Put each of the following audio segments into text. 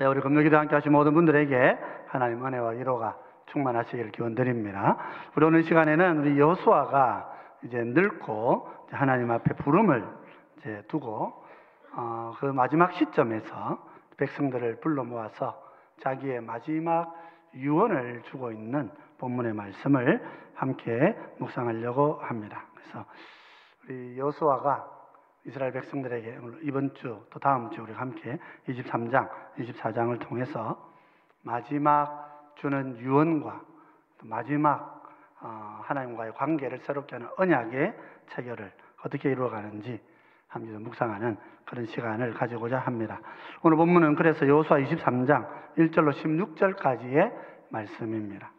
우리 금요기도 함께 하신 모든 분들에게 하나님 은혜와 위로가 충만하시기를 기원드립니다. 우리 오늘 시간에는 우리 여호수아가 이제 늙고 하나님 앞에 부름을 이제 두고 그 마지막 시점에서 백성들을 불러 모아서 자기의 마지막 유언을 주고 있는 본문의 말씀을 함께 묵상하려고 합니다. 그래서 우리 여호수아가 이스라엘 백성들에게 이번 주 또 다음 주 우리가 함께 23장, 24장을 통해서 마지막 주는 유언과 또 마지막 하나님과의 관계를 새롭게 하는 언약의 체결을 어떻게 이루어가는지 함께 묵상하는 그런 시간을 가지고자 합니다. 오늘 본문은 그래서 여호수아 23장 1절로 16절까지의 말씀입니다.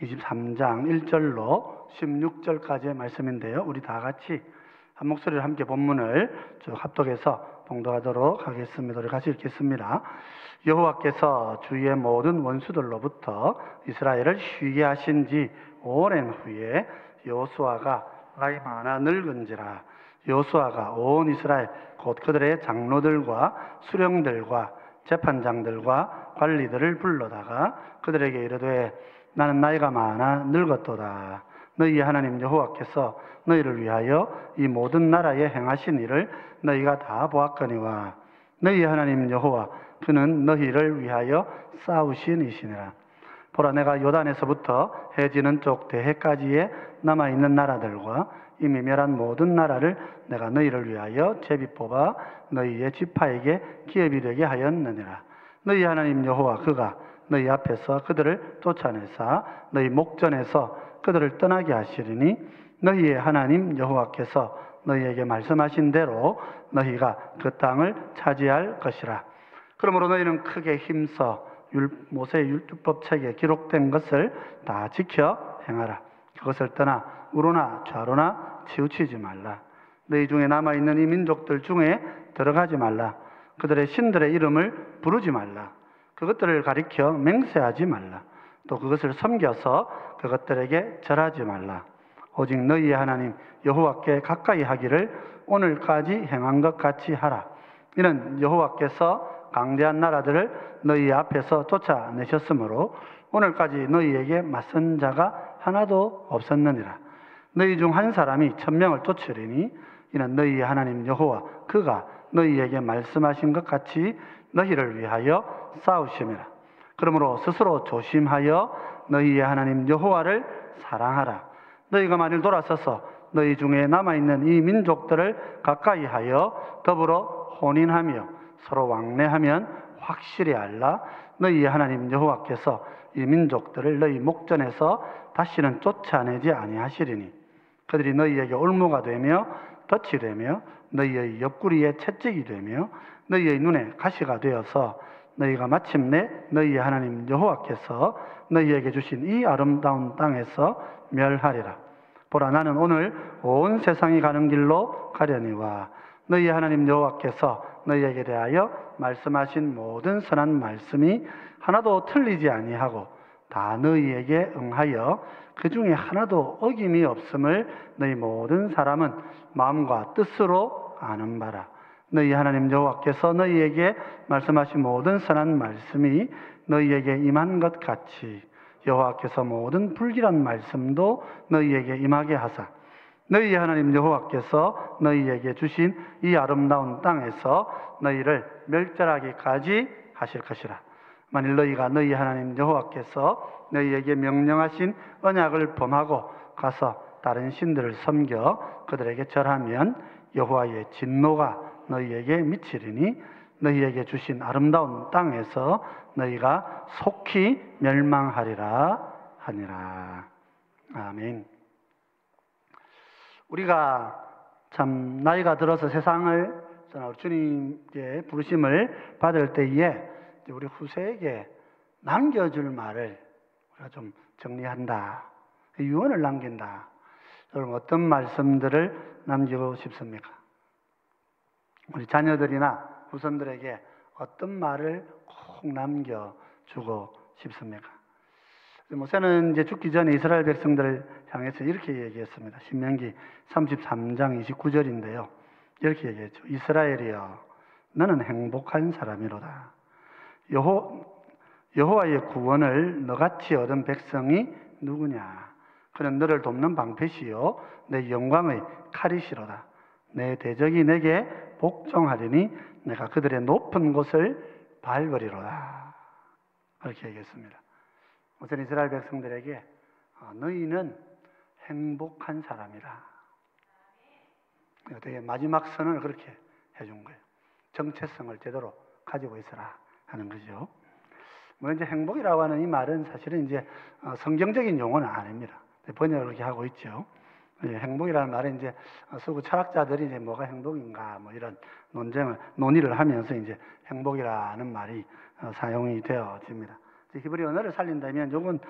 23장 1절로 16절까지의 말씀인데요. 우리 다 같이 한 목소리로 함께 본문을 쭉 합독해서 봉독하도록 하겠습니다. 우리 같이 읽겠습니다. 여호와께서 주위의 모든 원수들로부터 이스라엘을 쉬게 하신 지 오랜 후에 여호수아가 나이 많아 늙은지라 여호수아가 온 이스라엘 곧 그들의 장로들과 수령들과 재판장들과 관리들을 불러다가 그들에게 이르되 나는 나이가 많아 늙었도다. 너희의 하나님 여호와께서 너희를 위하여 이 모든 나라에 행하신 일을 너희가 다 보았거니와 너희의 하나님 여호와 그는 너희를 위하여 싸우신 이시니라. 보라 내가 요단에서부터 해지는 쪽 대해까지의 남아있는 나라들과 이미 멸한 모든 나라를 내가 너희를 위하여 제비 뽑아 너희의 지파에게 기업이 되게 하였느니라. 너희 하나님 여호와 그가 너희 앞에서 그들을 쫓아내사 너희 목전에서 그들을 떠나게 하시리니 너희의 하나님 여호와께서 너희에게 말씀하신 대로 너희가 그 땅을 차지할 것이라. 그러므로 너희는 크게 힘써 모세의 율법책에 기록된 것을 다 지켜 행하라. 그것을 떠나 우로나 좌로나 치우치지 말라. 너희 중에 남아있는 이 민족들 중에 들어가지 말라. 그들의 신들의 이름을 부르지 말라. 그것들을 가리켜 맹세하지 말라. 또 그것을 섬겨서 그것들에게 절하지 말라. 오직 너희의 하나님 여호와께 가까이 하기를 오늘까지 행한 것 같이 하라. 이는 여호와께서 강대한 나라들을 너희 앞에서 쫓아내셨으므로 오늘까지 너희에게 맞선 자가 하나도 없었느니라. 너희 중 한 사람이 1000명을 쫓으리니 이는 너희의 하나님 여호와 그가 너희에게 말씀하신 것 같이 너희를 위하여 싸우심이라. 그러므로 스스로 조심하여 너희의 하나님 여호와를 사랑하라. 너희가 만일 돌아서서 너희 중에 남아있는 이 민족들을 가까이 하여 더불어 혼인하며 서로 왕래하면 확실히 알라. 너희의 하나님 여호와께서 이 민족들을 너희 목전에서 다시는 쫓아내지 아니하시리니 그들이 너희에게 올무가 되며 덫이 되며 너희의 옆구리에 채찍이 되며 너희의 눈에 가시가 되어서 너희가 마침내 너희의 하나님 여호와께서 너희에게 주신 이 아름다운 땅에서 멸하리라. 보라 나는 오늘 온 세상이 가는 길로 가려니와 너희의 하나님 여호와께서 너희에게 대하여 말씀하신 모든 선한 말씀이 하나도 틀리지 아니하고 다 너희에게 응하여 그 중에 하나도 어김이 없음을 너희 모든 사람은 마음과 뜻으로 아는 바라. 너희 하나님 여호와께서 너희에게 말씀하신 모든 선한 말씀이 너희에게 임한 것 같이 여호와께서 모든 불길한 말씀도 너희에게 임하게 하사 너희 하나님 여호와께서 너희에게 주신 이 아름다운 땅에서 너희를 멸절하기까지 하실 것이라. 만일 너희가 너희 하나님 여호와께서 너희에게 명령하신 언약을 범하고 가서 다른 신들을 섬겨 그들에게 절하면 여호와의 진노가 너희에게 미치리니 너희에게 주신 아름다운 땅에서 너희가 속히 멸망하리라 하니라. 아멘. 우리가 참 나이가 들어서 세상을 주님께 부르심을 받을 때에 우리 후세에게 남겨줄 말을 우리가 좀 정리한다. 유언을 남긴다. 여러분 어떤 말씀들을 남기고 싶습니까? 우리 자녀들이나 후손들에게 어떤 말을 꼭 남겨주고 싶습니까? 모세는 이제 죽기 전에 이스라엘 백성들을 향해서 이렇게 얘기했습니다. 신명기 33장 29절인데요. 이렇게 얘기했죠. 이스라엘이여, 너는 행복한 사람이로다. 여호와의 구원을 너같이 얻은 백성이 누구냐? 그는 너를 돕는 방패시요 내 영광의 칼이시로다. 내 대적이 내게 복종하리니 내가 그들의 높은 곳을 밟으리로다. 그렇게 얘기했습니다. 우선 이스라엘 백성들에게 너희는 행복한 사람이다. 되게 마지막 선언을 그렇게 해준 거예요. 정체성을 제대로 가지고 있어라 하는 거죠. 물론 이제 행복이라고 하는 이 말은 사실은 이제 성경적인 용어는 아닙니다. 번역을 그렇게 하고 있죠. 행복이라는 말은 이제 서구 철학자들이 이제 뭐가 행복인가 뭐 이런 논의를 하면서 이제 행복이라는 말이 사용이 되어집니다. 히브리 언어를 살린다면 요건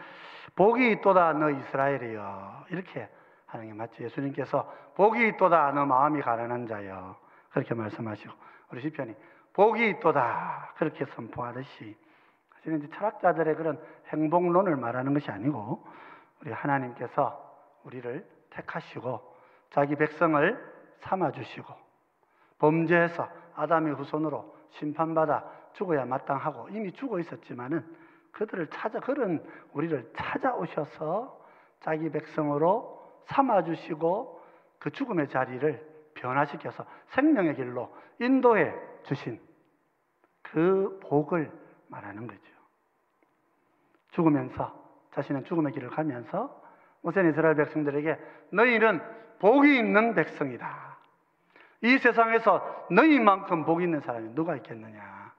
복이 있도다 너 이스라엘이여 이렇게 하는 게 맞죠. 예수님께서 복이 있도다 너 마음이 가난한 자여 그렇게 말씀하시고 우리 시편이 복이 있도다 그렇게 선포하듯이 사실은 이제 철학자들의 그런 행복론을 말하는 것이 아니고 우리 하나님께서 우리를 택하시고 자기 백성을 삼아주시고 범죄해서 아담의 후손으로 심판받아 죽어야 마땅하고 이미 죽어 있었지만은 그런 우리를 찾아오셔서 자기 백성으로 삼아주시고 그 죽음의 자리를 변화시켜서 생명의 길로 인도해 주신 그 복을 말하는 거죠. 죽으면서 자신은 죽음의 길을 가면서 모세는 이스라엘 백성들에게 너희는 복이 있는 백성이다. 이 세상에서 너희만큼 복이 있는 사람이 누가 있겠느냐.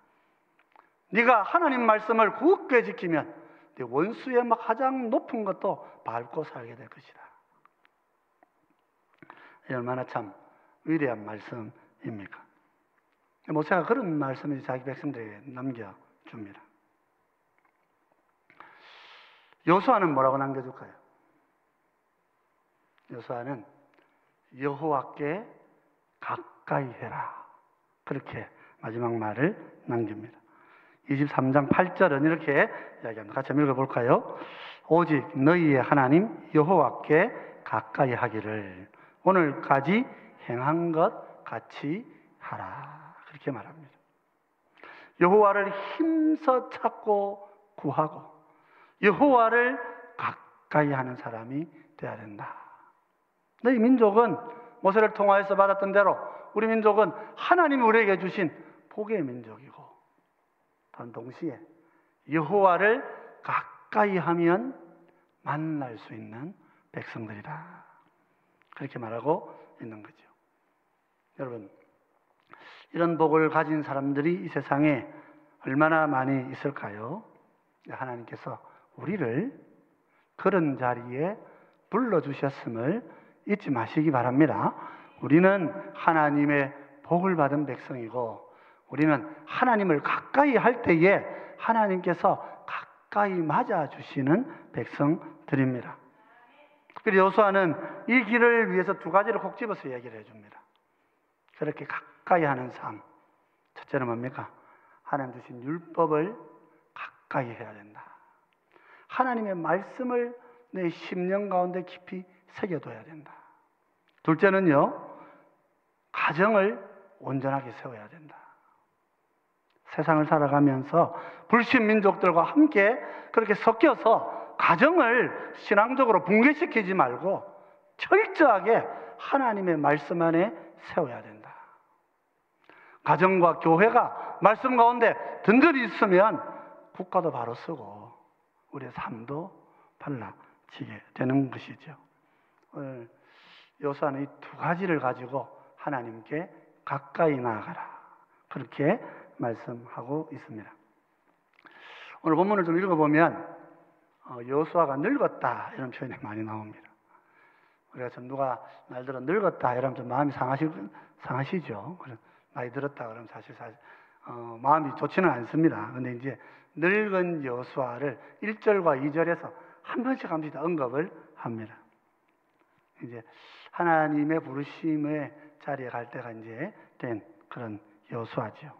네가 하나님 말씀을 굳게 지키면 네 원수의 막 가장 높은 것도 밟고 살게 될 것이다. 얼마나 참 위대한 말씀입니까? 모세가 그런 말씀을 자기 백성들에게 남겨줍니다. 여호수아는 뭐라고 남겨줄까요? 여호수아는 여호와께 가까이 해라. 그렇게 마지막 말을 남깁니다. 23장 8절은 이렇게 이야기합니다. 같이 한번 읽어볼까요? 오직 너희의 하나님 여호와께 가까이 하기를 오늘까지 행한 것 같이 하라. 그렇게 말합니다. 여호와를 힘써 찾고 구하고 여호와를 가까이 하는 사람이 되어야 된다. 너희 민족은 모세를 통하여서 받았던 대로 우리 민족은 하나님이 우리에게 주신 복의 민족이고 단 동시에 여호와를 가까이 하면 만날 수 있는 백성들이다. 그렇게 말하고 있는 거죠. 여러분, 이런 복을 가진 사람들이 이 세상에 얼마나 많이 있을까요? 하나님께서 우리를 그런 자리에 불러주셨음을 잊지 마시기 바랍니다. 우리는 하나님의 복을 받은 백성이고 우리는 하나님을 가까이 할 때에 하나님께서 가까이 맞아주시는 백성들입니다. 특별히 여호수아는 이 길을 위해서 두 가지를 콕 집어서 얘기를 해줍니다. 그렇게 가까이 하는 삶. 첫째는 뭡니까? 하나님 주신 율법을 가까이 해야 된다. 하나님의 말씀을 내 심령 가운데 깊이 새겨둬야 된다. 둘째는요, 가정을 온전하게 세워야 된다. 세상을 살아가면서 불신 민족들과 함께 그렇게 섞여서 가정을 신앙적으로 붕괴시키지 말고 철저하게 하나님의 말씀 안에 세워야 된다. 가정과 교회가 말씀 가운데 든든히 있으면 국가도 바로 서고 우리의 삶도 달라지게 되는 것이죠. 오늘 여호수아는 이 두 가지를 가지고 하나님께 가까이 나아가라. 그렇게 말씀하고 있습니다. 오늘 본문을 좀 읽어보면 여호수아가 늙었다 이런 표현이 많이 나옵니다. 우리가 좀 누가 날 들어 늙었다 이러면 좀 마음이 상하시죠. 나이 들었다 그러면 사실 마음이 좋지는 않습니다. 근데 이제 늙은 여호수아를 1절과 2절에서 한 번씩 언급을 합니다. 이제 하나님의 부르심의 자리에 갈 때가 이제 된 그런 여호수아죠.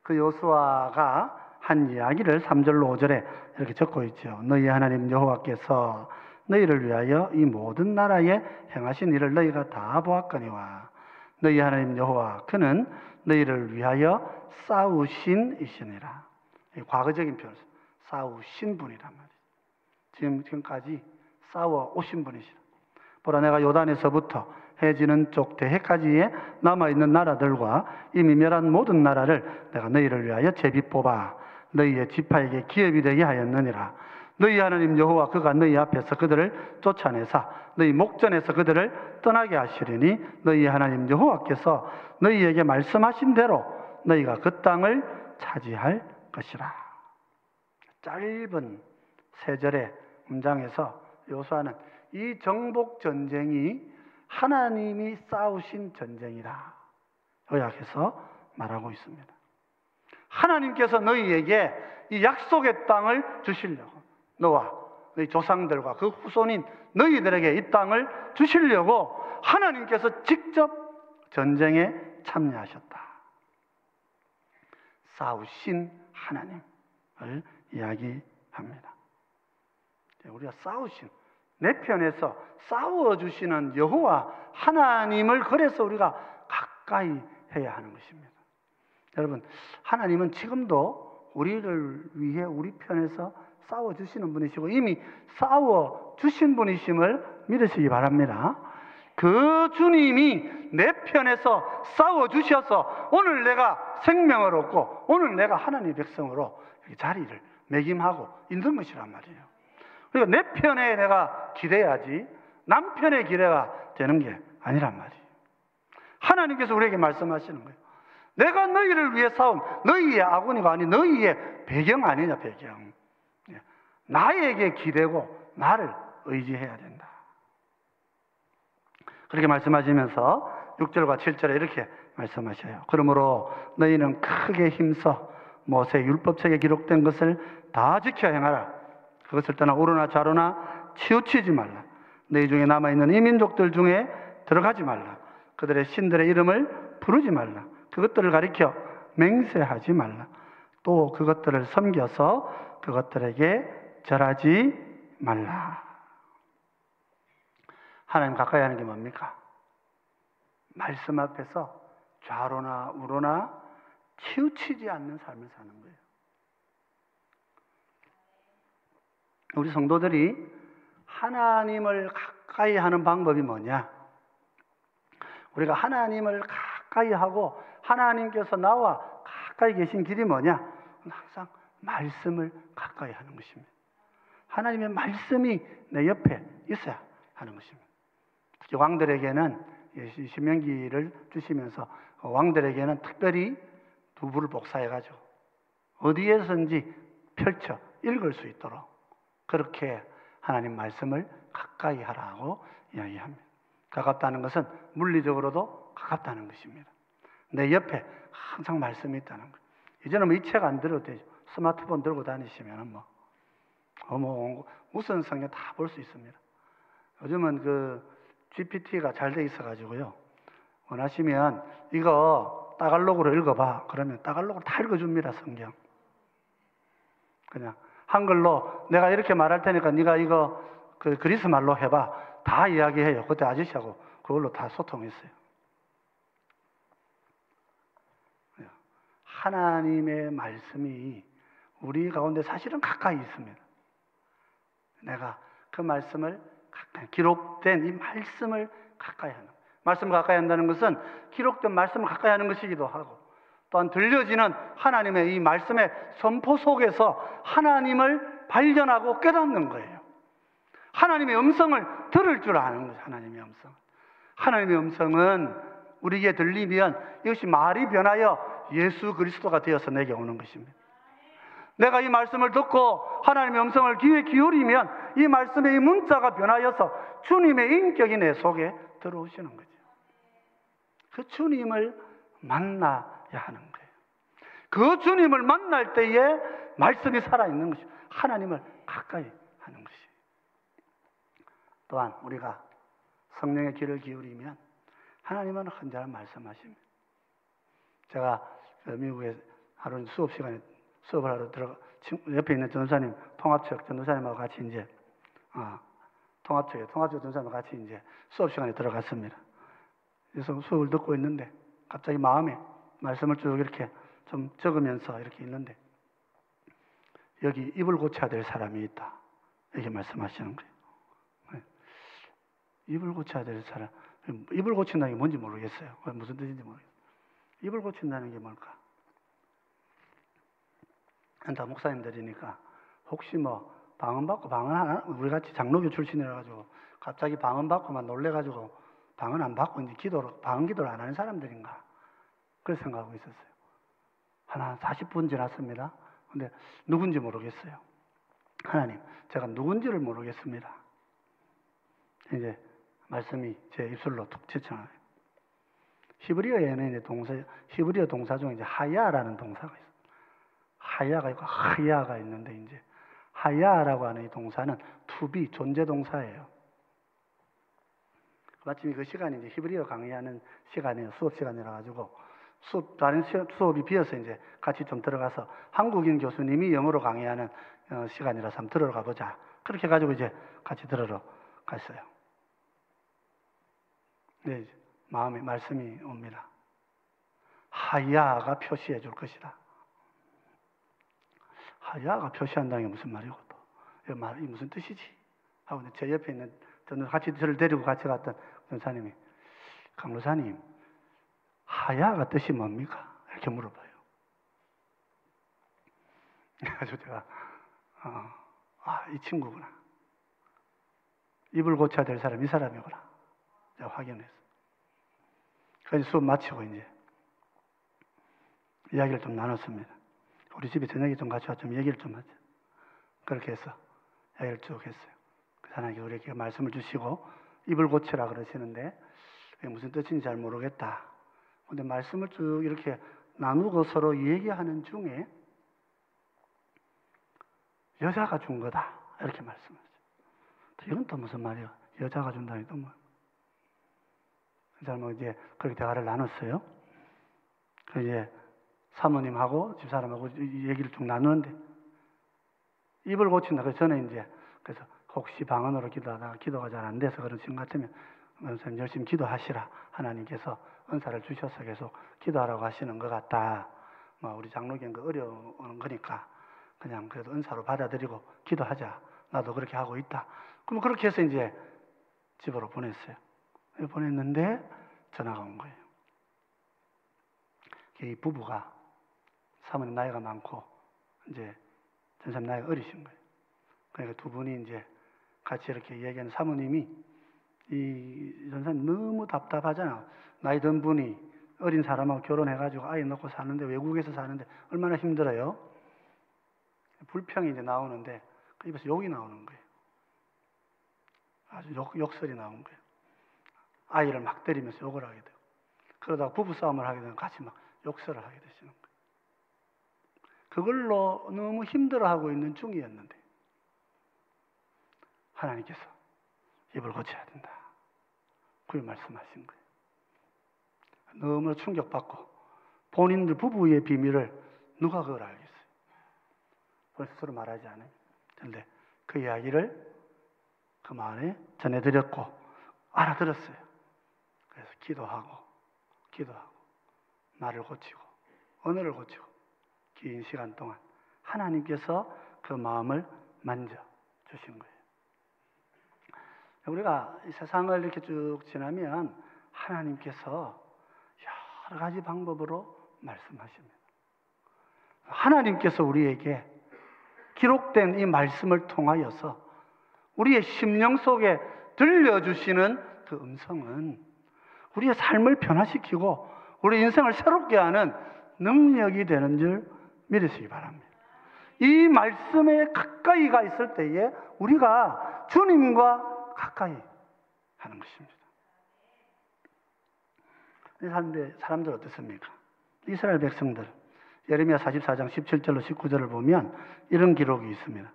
그 여호수아가 한 이야기를 3절로 5절에 이렇게 적고 있죠. 너희 하나님 여호와께서 너희를 위하여 이 모든 나라에 행하신 일을 너희가 다 보았거니와 너희 하나님 여호와 그는 너희를 위하여 싸우신 이시니라. 과거적인 표현, 싸우신 분이란 말이에요. 지금까지 싸워 오신 분이시라. 보라, 내가 요단에서부터 해 지는 쪽 대해까지의 남아있는 나라들과 이미 멸한 모든 나라를 내가 너희를 위하여 제비 뽑아 너희의 지파에게 기업이 되게 하였느니라. 너희 하나님 여호와 그가 너희 앞에서 그들을 쫓아내사 너희 목전에서 그들을 떠나게 하시리니 너희 하나님 여호와께서 너희에게 말씀하신 대로 너희가 그 땅을 차지할 것이라. 짧은 세 절의 문장에서 여호수아는 이 정복 전쟁이 하나님이 싸우신 전쟁이라 요약해서 말하고 있습니다. 하나님께서 너희에게 이 약속의 땅을 주시려고, 너와 너희 조상들과 그 후손인 너희들에게 이 땅을 주시려고 하나님께서 직접 전쟁에 참여하셨다. 싸우신 하나님을 이야기합니다. 우리가 싸우신, 내 편에서 싸워주시는 여호와 하나님을 그래서 우리가 가까이 해야 하는 것입니다. 여러분, 하나님은 지금도 우리를 위해 우리 편에서 싸워주시는 분이시고 이미 싸워주신 분이심을 믿으시기 바랍니다. 그 주님이 내 편에서 싸워주셔서 오늘 내가 생명을 얻고 오늘 내가 하나님의 백성으로 자리를 매김하고 있는 것이란 말이에요. 그러니까 내 편에 내가 기대야지 남편의 기대가 되는 게 아니란 말이에요. 하나님께서 우리에게 말씀하시는 거예요. 내가 너희를 위해 싸운 너희의 아군이가 아닌 너희의 배경 아니냐, 배경. 나에게 기대고 나를 의지해야 된다. 그렇게 말씀하시면서 6절과 7절에 이렇게 말씀하셔요. 그러므로 너희는 크게 힘써 모세 율법책에 기록된 것을 다 지켜 행하라. 그것을 떠나 오르나 좌로나 치우치지 말라. 너희 중에 남아있는 이 민족들 중에 들어가지 말라. 그들의 신들의 이름을 부르지 말라. 그것들을 가리켜 맹세하지 말라. 또 그것들을 섬겨서 그것들에게 절하지 말라. 하나님 가까이 하는 게 뭡니까? 말씀 앞에서 좌로나 우로나 치우치지 않는 삶을 사는 거예요. 우리 성도들이 하나님을 가까이 하는 방법이 뭐냐? 우리가 하나님을 가까이 하고 하나님께서 나와 가까이 계신 길이 뭐냐? 항상 말씀을 가까이 하는 것입니다. 하나님의 말씀이 내 옆에 있어야 하는 것입니다. 특히 왕들에게는 신명기를 주시면서 왕들에게는 특별히 두부를 복사해가지고 어디에서든지 펼쳐 읽을 수 있도록 그렇게 하나님 말씀을 가까이 하라고 이야기합니다. 가깝다는 것은 물리적으로도 가깝다는 것입니다. 내 옆에 항상 말씀이 있다는 거예요. 이제는 이 책 안 들어도 되죠. 스마트폰 들고 다니시면 무슨 성경 다 볼 수 있습니다. 요즘은 그 GPT가 잘 돼 있어가지고요. 원하시면 이거 따갈록으로 읽어봐. 그러면 따갈록으로 다 읽어줍니다, 성경. 그냥 한글로 내가 이렇게 말할 테니까 네가 이거 그 그리스 말로 해봐. 다 이야기해요. 그때 아저씨하고 그걸로 다 소통했어요. 하나님의 말씀이 우리 가운데 사실은 가까이 있습니다. 내가 그 말씀을 가까이, 기록된 이 말씀을 가까이 하는, 말씀을 가까이 한다는 것은 기록된 말씀을 가까이 하는 것이기도 하고 또한 들려지는 하나님의 이 말씀의 선포 속에서 하나님을 발견하고 깨닫는 거예요. 하나님의 음성을 들을 줄 아는 거죠. 하나님의 음성. 하나님의 음성은 우리에게 들리면 이것이 말이 변하여 예수 그리스도가 되어서 내게 오는 것입니다. 내가 이 말씀을 듣고 하나님의 음성을 귀에 기울이면 이 말씀의 이 문자가 변하여서 주님의 인격이 내 속에 들어오시는 거죠. 그 주님을 만나야 하는 거예요. 그 주님을 만날 때에 말씀이 살아있는 것이죠. 하나님을 가까이 하는 것이에요. 또한 우리가 성령의 귀를 기울이면 하나님은 언제나 말씀하십니다. 제가 미국에 하루 수업 시간에 수업을 하러 옆에 있는 전도사님, 통합책 전도사님하고 같이 이제 통합책 전도사님하고 같이 이제 수업 시간에 들어갔습니다. 그래서 수업을 듣고 있는데 갑자기 마음에 말씀을 쭉 이렇게 좀 적으면서 이렇게 있는데 여기 입을 고쳐야 될 사람이 있다. 이렇게 말씀하시는 거예요. 네. 입을 고쳐야 될 사람. 입을 고친다는 게 뭔지 모르겠어요. 무슨 뜻인지 모르겠어요. 입을 고친다는 게 뭘까? 다 목사님들이니까 혹시 뭐 방언받고 방언 하나, 우리 같이 장로교 출신이라 가지고 갑자기 방언받고만 놀래가지고 방언 안 받고 이제 방언 기도를 안 하는 사람들인가? 그렇게 생각하고 있었어요. 한 40분 지났습니다. 근데 누군지 모르겠어요. 하나님, 제가 누군지를 모르겠습니다. 이제 말씀이 제 입술로 툭 튀쳐나와요. 히브리어에는 이제 히브리어 동사 중에 이제 하야라는 동사가 있어요. 하야가 있고 하야가 있는데 이제 하야라고 하는 이 동사는 to be 존재 동사예요. 마침 그 시간이 이제 히브리어 강의하는 시간이에요. 수업 시간이라 가지고 다른 수업이 비어서 이제 같이 좀 들어가서 한국인 교수님이 영어로 강의하는 시간이라서 한번 들어가 보자. 그렇게 가지고 이제 같이 들으러 갔어요. 네, 마음에 말씀이 옵니다. 하야가 표시해 줄 것이다. 하야가 표시한다는 게 무슨 말이고 또 이 무슨 뜻이지? 하고 제 옆에 있는 저는 같이 저를 데리고 같이 갔던 전사님이 강로사님 하야가 뜻이 뭡니까? 이렇게 물어봐요. 그래서 제가 이 친구구나. 입을 고쳐야 될 사람 이 사람이구나. 제가 확인했어요. 그래서 수업 마치고 이제 이야기를 좀 나눴습니다. 우리 집에 저녁에 좀 같이 와서 좀 얘기를 좀 하자. 그렇게 해서 이야기를 쭉 했어요. 그 하나님께 우리에게 말씀을 주시고 입을 고치라 그러시는데 무슨 뜻인지 잘 모르겠다. 근데 말씀을 쭉 이렇게 나누고 서로 얘기하는 중에 여자가 준 거다. 이렇게 말씀하셨어요. 이건 또 무슨 말이야? 여자가 준다니 또 뭐. 그래서 이제 그렇게 대화를 나눴어요. 그 이제 사모님하고 집사람하고 얘기를 쭉 나누는데 입을 고친다. 그래서 저는 이제 그래서 혹시 방언으로 기도하다가 기도가 잘 안 돼서 그러신 것 같으면 선생님 열심히 기도하시라. 하나님께서 은사를 주셔서 계속 기도하라고 하시는 것 같다. 뭐 우리 장로교는 어려운 거니까 그냥 그래도 은사로 받아들이고 기도하자. 나도 그렇게 하고 있다. 그럼 그렇게 해서 이제 집으로 보냈어요. 보냈는데 전화가 온 거예요. 이 부부가 사모님 나이가 많고 이제 전사님 나이가 어리신 거예요. 그러니까 두 분이 이제 같이 이렇게 얘기하는 사모님이 이 전사님 너무 답답하잖아. 나이 든 분이 어린 사람하고 결혼해가지고 아이 낳고 사는데 외국에서 사는데 얼마나 힘들어요. 불평이 이제 나오는데 그 입에서 욕이 나오는 거예요. 아주 욕설이 나온 거예요. 아이를 막 때리면서 욕을 하게 되고 그러다가 부부싸움을 하게 되면 같이 막 욕설을 하게 되시는 거예요. 그걸로 너무 힘들어하고 있는 중이었는데 하나님께서 입을 고쳐야 된다. 그걸 말씀하신 거예요. 너무 충격받고 본인들 부부의 비밀을 누가 그걸 알겠어요. 그걸 스스로 말하지 않아요. 그런데 그 이야기를 그 마음에 전해드렸고 알아들었어요. 그래서 기도하고 나를 고치고 언어를 고치고 긴 시간 동안 하나님께서 그 마음을 만져주신 거예요. 우리가 이 세상을 이렇게 쭉 지나면 하나님께서 여러 가지 방법으로 말씀하십니다. 하나님께서 우리에게 기록된 이 말씀을 통하여서 우리의 심령 속에 들려주시는 그 음성은 우리의 삶을 변화시키고 우리 인생을 새롭게 하는 능력이 되는 줄 믿으시기 바랍니다. 이 말씀에 가까이가 있을 때에 우리가 주님과 가까이 하는 것입니다. 이 사람들 어떻습니까? 이스라엘 백성들 예레미야 44장 17절로 19절을 보면 이런 기록이 있습니다.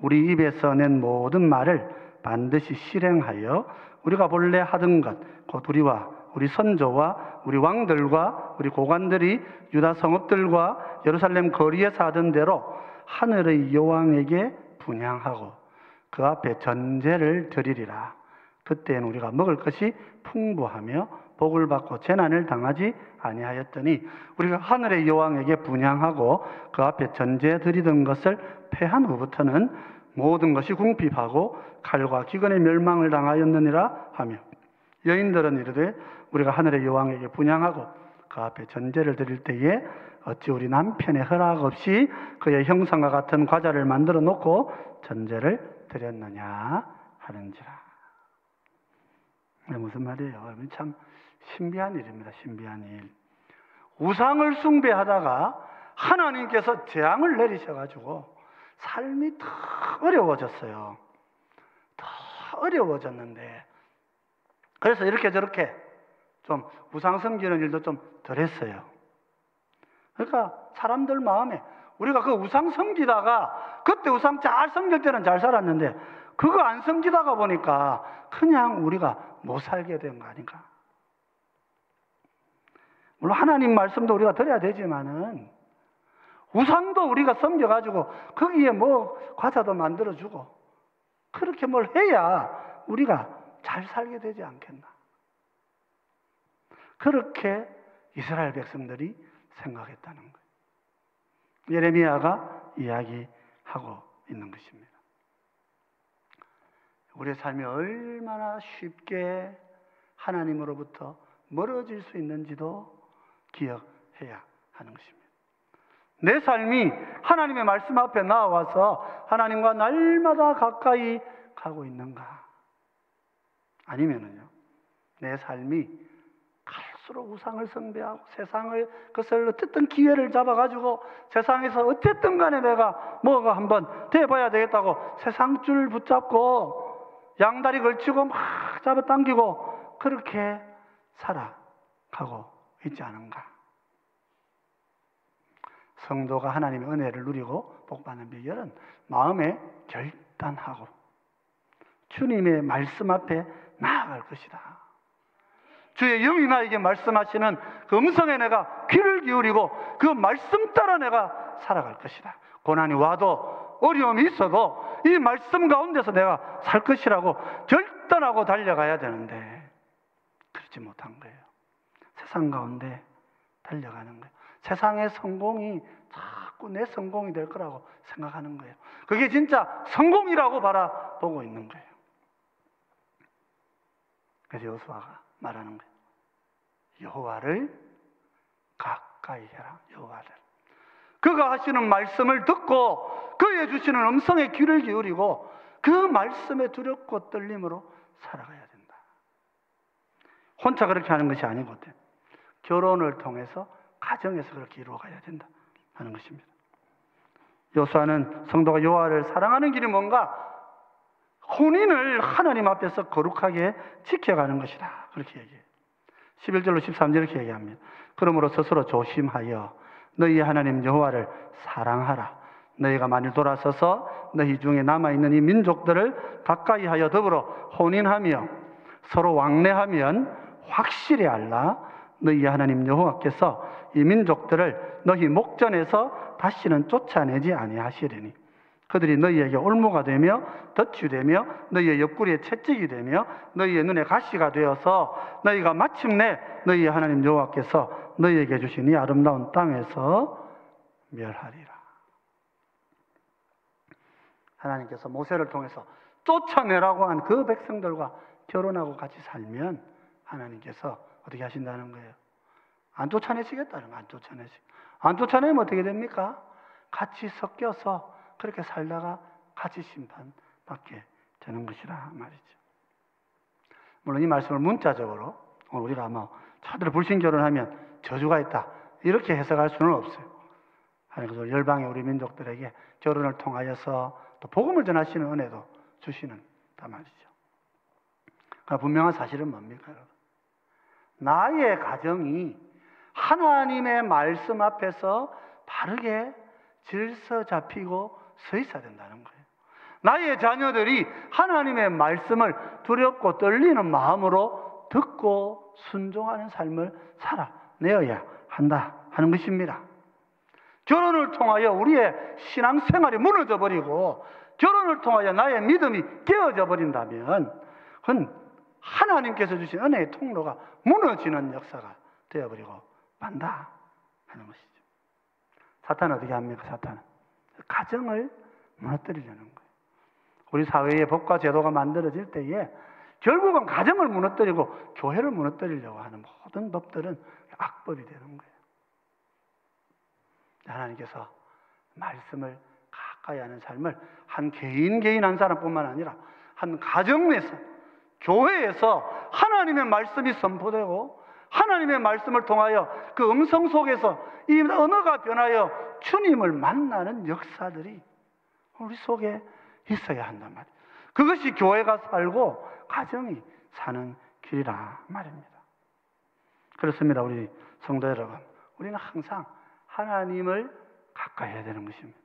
우리 입에서 낸 모든 말을 반드시 실행하여 우리가 본래 하던 것 곧 우리와 우리 선조와 우리 왕들과 우리 고관들이 유다 성읍들과 예루살렘 거리에서 하던 대로 하늘의 여호와에게 분향하고 그 앞에 전제를 드리리라. 그때는 우리가 먹을 것이 풍부하며 복을 받고 재난을 당하지 아니하였더니 우리가 하늘의 여왕에게 분향하고 그 앞에 전제 드리던 것을 패한 후부터는 모든 것이 궁핍하고 칼과 기근의 멸망을 당하였느니라 하며 여인들은 이르되 우리가 하늘의 여왕에게 분향하고 그 앞에 전제를 드릴 때에 어찌 우리 남편의 허락 없이 그의 형상과 같은 과자를 만들어 놓고 전제를 드렸느냐 하는지라. 무슨 말이에요? 참 신비한 일입니다. 신비한 일. 우상을 숭배하다가 하나님께서 재앙을 내리셔가지고 삶이 더 어려워졌어요. 더 어려워졌는데 그래서 이렇게 저렇게 좀 우상 섬기는 일도 좀 덜 했어요. 그러니까 사람들 마음에 우리가 그 우상 섬기다가 그때 우상 잘 섬길 때는 잘 살았는데 그거 안 섬기다가 보니까 그냥 우리가 못 살게 된 거 아닌가. 물론 하나님 말씀도 우리가 들어야 되지만은 우상도 우리가 섬겨가지고 거기에 뭐 과자도 만들어주고 그렇게 뭘 해야 우리가 잘 살게 되지 않겠나. 그렇게 이스라엘 백성들이 생각했다는 거예요. 예레미야가 이야기하고 있는 것입니다. 우리의 삶이 얼마나 쉽게 하나님으로부터 멀어질 수 있는지도 기억해야 하는 것입니다. 내 삶이 하나님의 말씀 앞에 나와서 하나님과 날마다 가까이 가고 있는가? 아니면은요, 내 삶이 갈수록 우상을 숭배하고 세상을 그것을 어쨌든 기회를 잡아가지고 세상에서 어쨌든 간에 내가 뭐가 한번 돼봐야 되겠다고 세상 줄 붙잡고 양다리 걸치고 막 잡아당기고 그렇게 살아가고 있지 않은가? 성도가 하나님의 은혜를 누리고 복받는 비결은 마음에 결단하고 주님의 말씀 앞에 나아갈 것이다. 주의 영이 나에게 말씀하시는 그 음성에 내가 귀를 기울이고 그 말씀 따라 내가 살아갈 것이다. 고난이 와도 어려움이 있어도 이 말씀 가운데서 내가 살 것이라고 결단하고 달려가야 되는데 그렇지 못한 거예요. 세상 가운데 달려가는 거예요. 세상의 성공이 자꾸 내 성공이 될 거라고 생각하는 거예요. 그게 진짜 성공이라고 바라보고 있는 거예요. 그래서 여호수아가 말하는 거예요. 여호와를 가까이 해라. 여호와를. 그가 하시는 말씀을 듣고 그의 주시는 음성에 귀를 기울이고 그 말씀에 두렵고 떨림으로 살아가야 된다. 혼자 그렇게 하는 것이 아니거든. 결혼을 통해서 가정에서 그렇게 이루어가야 된다 하는 것입니다. 여호수아는 성도가 여호와를 사랑하는 길이 뭔가? 혼인을 하나님 앞에서 거룩하게 지켜가는 것이다. 그렇게 얘기해요. 11절로 13절 이렇게 얘기합니다. 그러므로 스스로 조심하여 너희 하나님 여호와를 사랑하라. 너희가 만일 돌아서서 너희 중에 남아있는 이 민족들을 가까이 하여 더불어 혼인하며 서로 왕래하면 확실히 알라. 너희 하나님 여호와께서 이 민족들을 너희 목전에서 다시는 쫓아내지 아니하시리니 그들이 너희에게 올무가 되며 덫이 되며 너희의 옆구리에 채찍이 되며 너희의 눈에 가시가 되어서 너희가 마침내 너희 하나님 여호와께서 너희에게 주신 이 아름다운 땅에서 멸하리라. 하나님께서 모세를 통해서 쫓아내라고 한 그 백성들과 결혼하고 같이 살면 하나님께서 어떻게 하신다는 거예요? 안 쫓아내시겠다는 거예요. 안 쫓아내면 어떻게 됩니까? 같이 섞여서 그렇게 살다가 같이 심판받게 되는 것이라 말이죠. 물론 이 말씀을 문자적으로 우리가 아마 차들 불신 결혼하면 저주가 있다 이렇게 해석할 수는 없어요. 하나님께서 열방의 우리 민족들에게 결혼을 통하여서 또 복음을 전하시는 은혜도 주시는 말이죠. 그러나 분명한 사실은 뭡니까, 여러분? 나의 가정이 하나님의 말씀 앞에서 바르게 질서 잡히고 서 있어야 된다는 거예요. 나의 자녀들이 하나님의 말씀을 두렵고 떨리는 마음으로 듣고 순종하는 삶을 살아내어야 한다 하는 것입니다. 결혼을 통하여 우리의 신앙생활이 무너져 버리고 결혼을 통하여 나의 믿음이 깨어져 버린다면 그건 하나님께서 주신 은혜의 통로가 무너지는 역사가 되어버리고 만다 하는 것이죠. 사탄은 어떻게 합니까? 사탄은 가정을 무너뜨리려는 거예요. 우리 사회의 법과 제도가 만들어질 때에 결국은 가정을 무너뜨리고 교회를 무너뜨리려고 하는 모든 법들은 악법이 되는 거예요. 하나님께서 말씀을 가까이 하는 삶을 한 개인 한 사람뿐만 아니라 한 가정 내에서, 교회에서 하나님의 말씀이 선포되고 하나님의 말씀을 통하여 그 음성 속에서 이 언어가 변하여 주님을 만나는 역사들이 우리 속에 있어야 한단 말이에요. 그것이 교회가 살고 가정이 사는 길이라 말입니다. 그렇습니다. 우리 성도 여러분, 우리는 항상 하나님을 가까이 해야 되는 것입니다.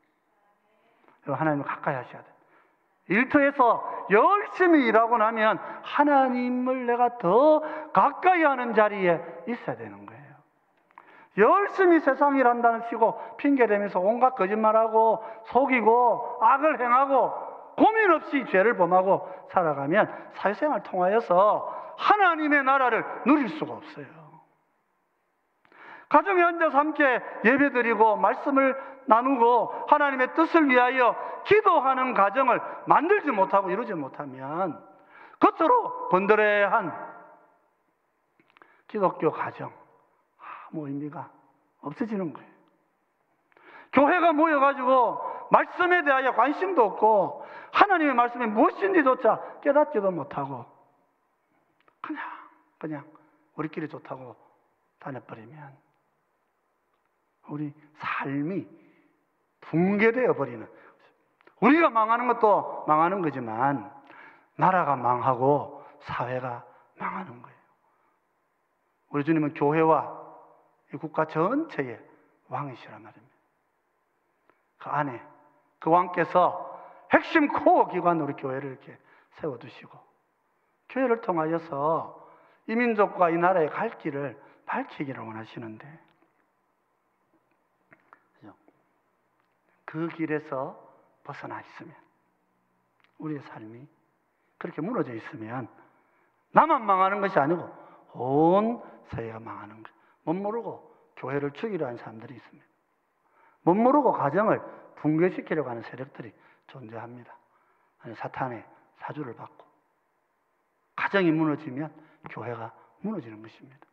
하나님을 가까이 하셔야 돼요. 일터에서 열심히 일하고 나면 하나님을 내가 더 가까이 하는 자리에 있어야 되는 거예요. 열심히 세상 일 한다는 치고 핑계대면서 온갖 거짓말하고 속이고 악을 행하고 고민 없이 죄를 범하고 살아가면 사회생활을 통하여서 하나님의 나라를 누릴 수가 없어요. 가정에 앉아서 함께 예배드리고 말씀을 나누고 하나님의 뜻을 위하여 기도하는 가정을 만들지 못하고 이루지 못하면 겉으로 번들해한 기독교 가정 아무 의미가 없어지는 거예요. 교회가 모여가지고 말씀에 대하여 관심도 없고 하나님의 말씀이 무엇인지조차 깨닫지도 못하고 그냥 우리끼리 좋다고 다녀버리면 우리 삶이 붕괴되어 버리는, 우리가 망하는 것도 망하는 거지만 나라가 망하고 사회가 망하는 거예요. 우리 주님은 교회와 이 국가 전체의 왕이시란 말입니다. 그 안에 그 왕께서 핵심 코어 기관으로 교회를 이렇게 세워두시고 교회를 통하여서 이 민족과 이 나라의 갈 길을 밝히기를 원하시는데 그 길에서 벗어나 있으면, 우리의 삶이 그렇게 무너져 있으면 나만 망하는 것이 아니고 온 사회가 망하는 거예요. 못 모르고 교회를 죽이려 하는 사람들이 있습니다. 못 모르고 가정을 붕괴시키려고 하는 세력들이 존재합니다. 사탄의 사주를 받고 가정이 무너지면 교회가 무너지는 것입니다.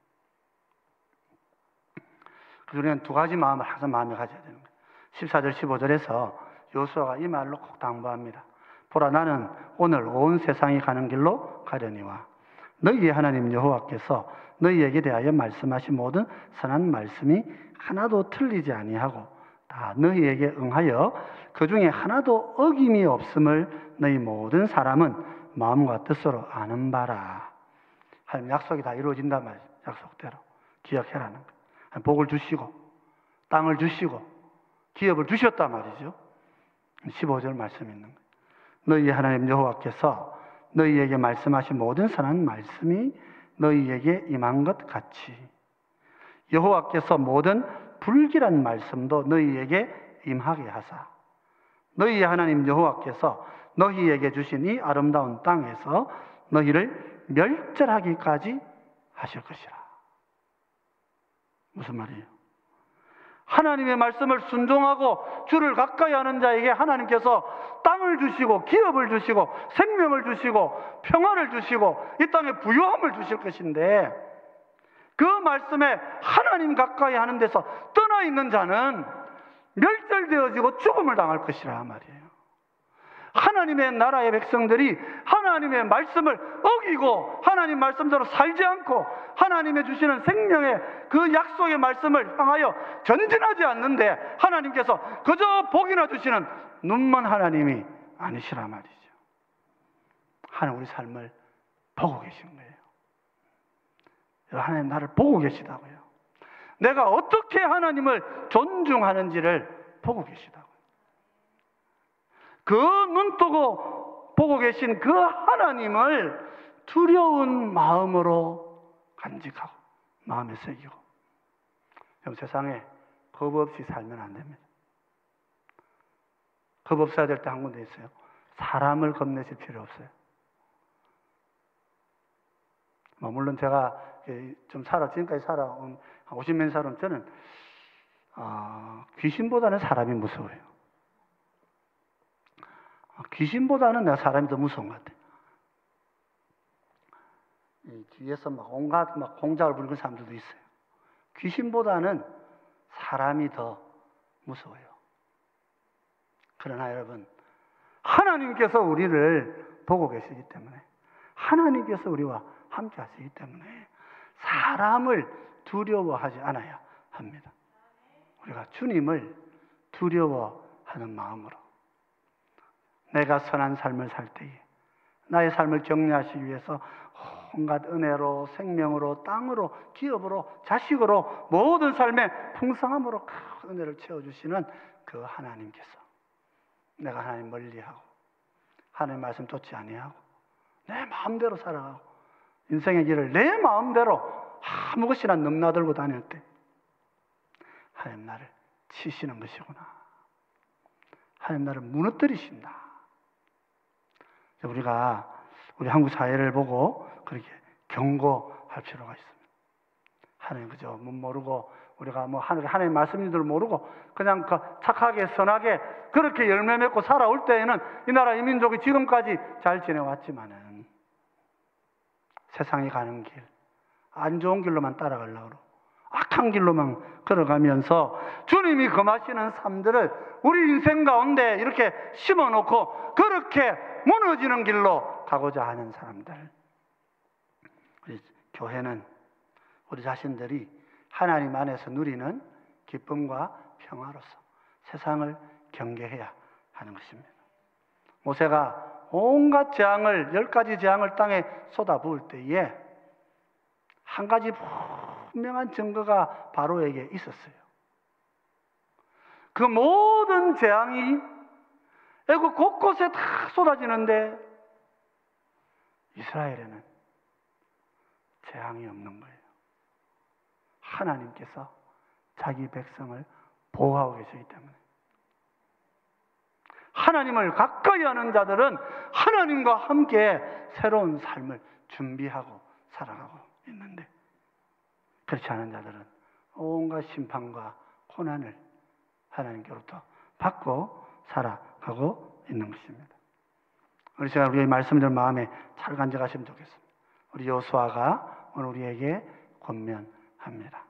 그래서 우리는 두 가지 마음을 항상 마음에 가져야 되는 거예요. 14절 15절에서 여호수아가 이 말로 꼭 당부합니다. 보라, 나는 오늘 온 세상이 가는 길로 가려니와 너희의 하나님 여호와께서 너희에게 대하여 말씀하신 모든 선한 말씀이 하나도 틀리지 아니하고 다 너희에게 응하여 그 중에 하나도 어김이 없음을 너희 모든 사람은 마음과 뜻으로 아는 바라. 하나님 약속이 다 이루어진단 말이에요. 약속대로 기억해라는 거예요. 복을 주시고 땅을 주시고 기업을 주셨단 말이죠. 15절 말씀이 있는 거예요. 너희 하나님 여호와께서 너희에게 말씀하신 모든 선한 말씀이 너희에게 임한 것 같이 여호와께서 모든 불길한 말씀도 너희에게 임하게 하사 너희의 하나님 여호와께서 너희에게 주신 이 아름다운 땅에서 너희를 멸절하기까지 하실 것이라. 무슨 말이에요? 하나님의 말씀을 순종하고 주를 가까이 하는 자에게 하나님께서 땅을 주시고 기업을 주시고 생명을 주시고 평화를 주시고 이 땅에 부유함을 주실 것인데 그 말씀에 하나님 가까이 하는 데서 떠나 있는 자는 멸절되어지고 죽음을 당할 것이라 말이에요. 하나님의 나라의 백성들이 하나님의 말씀을 어기고 하나님 말씀대로 살지 않고 하나님의 주시는 생명의 그 약속의 말씀을 향하여 전진하지 않는데 하나님께서 그저 복이나 주시는 눈먼 하나님이 아니시라 말이죠. 하나님 우리 삶을 보고 계신 거예요. 하나님 나를 보고 계시다고요. 내가 어떻게 하나님을 존중하는지를 보고 계시다고요. 그 눈뜨고 보고 계신 그 하나님을 두려운 마음으로 간직하고 마음에 새기고. 세상에 겁 없이 살면 안 됩니다. 겁 없어야 될 때 한 군데 있어요. 사람을 겁내실 필요 없어요. 물론 제가 좀 지금까지 살아온 50년 살아온 저는 귀신보다는 사람이 무서워요. 귀신보다는 내가 사람이 더 무서운 것 같아요. 이 뒤에서 온갖 공작을 부리는 사람들도 있어요. 귀신보다는 사람이 더 무서워요. 그러나 여러분, 하나님께서 우리를 보고 계시기 때문에, 하나님께서 우리와 함께 하시기 때문에 사람을 두려워하지 않아야 합니다. 우리가 주님을 두려워하는 마음으로 내가 선한 삶을 살 때에 나의 삶을 격려하시기 위해서 온갖 은혜로, 생명으로, 땅으로, 기업으로, 자식으로, 모든 삶의 풍성함으로 큰 은혜를 채워주시는 그 하나님께서 내가 하나님 멀리하고 하나님 말씀 쫓지 아니하고 내 마음대로 살아가고 인생의 길을 내 마음대로 아무 것이나 넘나들고 다닐 때 하나님 나를 치시는 것이구나. 하나님 나를 무너뜨리신다. 우리 한국 사회를 보고 그렇게 경고할 필요가 있습니다. 하나님 그저 모르고 우리가 하나님 말씀인줄 모르고 그냥 착하게 선하게 그렇게 열매 맺고 살아올 때에는 이 나라 이 민족이 지금까지 잘 지내왔지만은 세상이 가는 길, 안 좋은 길로만 따라가려고 그러고 악한 길로만 걸어가면서 주님이 금하시는 삶들을 우리 인생 가운데 이렇게 심어놓고 그렇게 무너지는 길로 가고자 하는 사람들, 우리 교회는 우리 자신들이 하나님 안에서 누리는 기쁨과 평화로서 세상을 경계해야 하는 것입니다. 모세가 온갖 재앙을 10가지 재앙을 땅에 쏟아부을 때에 한 가지 분명한 증거가 바로에게 있었어요. 그 모든 재앙이 애국 곳곳에 다 쏟아지는데 이스라엘에는 재앙이 없는 거예요. 하나님께서 자기 백성을 보호하고 계시기 때문에. 하나님을 가까이 하는 자들은 하나님과 함께 새로운 삶을 준비하고 살아가고 있는데 그렇지 않은 자들은 온갖 심판과 고난을 하나님께로부터 받고 살아가고 있는 것입니다. 우리의 말씀들 마음에 잘 간직하시면 좋겠습니다. 우리 여호수아가 오늘 우리에게 권면합니다.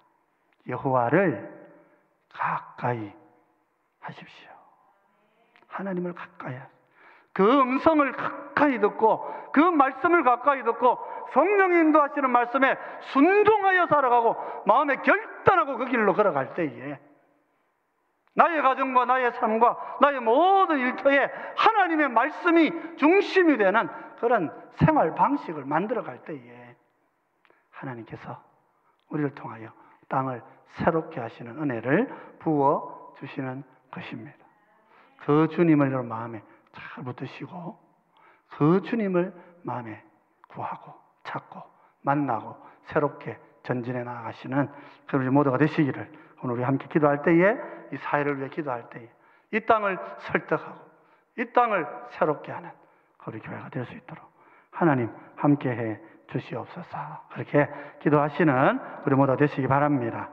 여호와를 가까이 하십시오. 하나님을 가까이 하십시오. 그 음성을 가까이 듣고 그 말씀을 가까이 듣고 성령이 인도하시는 말씀에 순종하여 살아가고 마음에 결단하고 그 길로 걸어갈 때에 나의 가정과 나의 삶과 나의 모든 일터에 하나님의 말씀이 중심이 되는 그런 생활 방식을 만들어갈 때에 하나님께서 우리를 통하여 땅을 새롭게 하시는 은혜를 부어주시는 것입니다. 그 주님을 여러분 마음에 잘 붙드시고 그 주님을 마음에 구하고 찾고 만나고 새롭게 전진해 나아가시는 우리 모두가 되시기를 오늘 우리 함께 기도할 때에 이 사회를 위해 기도할 때에 이 땅을 설득하고 이 땅을 새롭게 하는 우리 교회가 될 수 있도록 하나님 함께해 주시옵소서. 그렇게 기도하시는 우리 모두가 되시기 바랍니다.